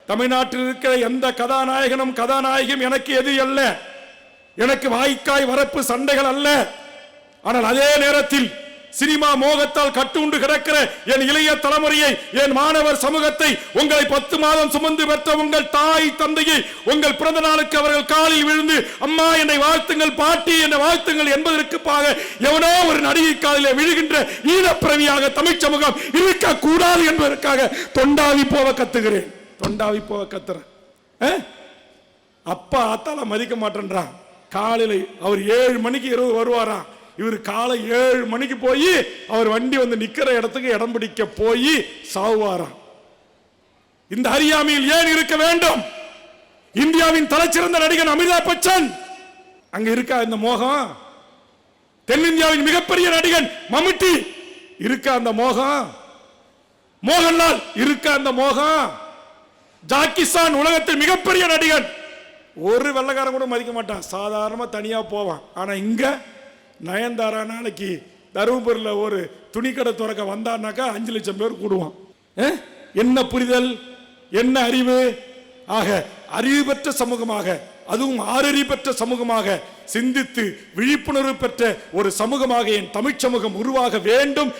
தமிழ்நாட்டில் இருக்கிற எந்த கதாநாயகனும் கதாநாயகியும் எனக்கு எது அல்ல, எனக்கு வாய்க்காய் வரப்பு சண்டைகள் அல்ல. ஆனால் அதே நேரத்தில் சினிமா மோகத்தால் கட்டுண்டு கிடக்கிற என் இளைய தலைமுறையை, என் மாணவர் சமூகத்தை, உங்களை 10 மாதம் சுமந்து பெற்ற உங்கள் தாய் தந்தையை உங்கள் பிறந்த நாளுக்கு அவர்கள் காலில் விழுந்து அம்மா என்னை வாழ்த்துங்கள், பாட்டி என்னை வாழ்த்துங்கள் என்பதற்காக எவனோ ஒரு நடிகை காலிலே விழுகின்ற ஈழப்பிரவியாக தமிழ் சமூகம் இருக்க கூடாது என்பதற்காக தொண்டாவி போவ கத்துகிறேன். தொண்டாவி போவ கத்துறேன். அப்பா ஆத்தால மதிக்க மாட்டேன்றான். காலையில் அவர் 7 மணிக்கு இரவு வருவாராம். இவர் காலை 7 மணிக்கு போய் அவர் வண்டி வந்து நிக்கிற இடத்துக்கு இடம் பிடிக்க போய் சாவுவாராம். இந்த அறியாமையில் ஏன் இருக்க வேண்டும்? இந்தியாவின் தலைச்சிறந்த நடிகன் அமிதாப் பச்சன் அங்க இருக்கா இந்த மோகம்? தென்னிந்தியாவின் மிகப்பெரிய நடிகன் மம்முட்டி இருக்கா அந்த மோகம்? மோகன்லால் இருக்கா அந்த மோகம்? ஜாக்கிசான் உலகத்தில் மிகப்பெரிய நடிகன், ஒரு வெள்ளக்காரன் கூட மதிக்க மாட்டான், சாதாரணமா தனியா போவான். ஆனா இங்க நயன்தாரா நாளைக்கு தருமபுரியில் ஒரு துணிக்கடை துறக்க வந்தான்னாக்கா 5 லட்சம் பேர் கூடுவான். என்ன புரிதல், என்ன அறிவு? ஆக அறிவு பெற்ற சமூகமாக, அதுவும் ஆறறிவு பெற்ற சமூகமாக, சிந்தித்து விழிப்புணர்வு பெற்ற ஒரு சமூகமாக என் தமிழ் சமூகம் உருவாக வேண்டும்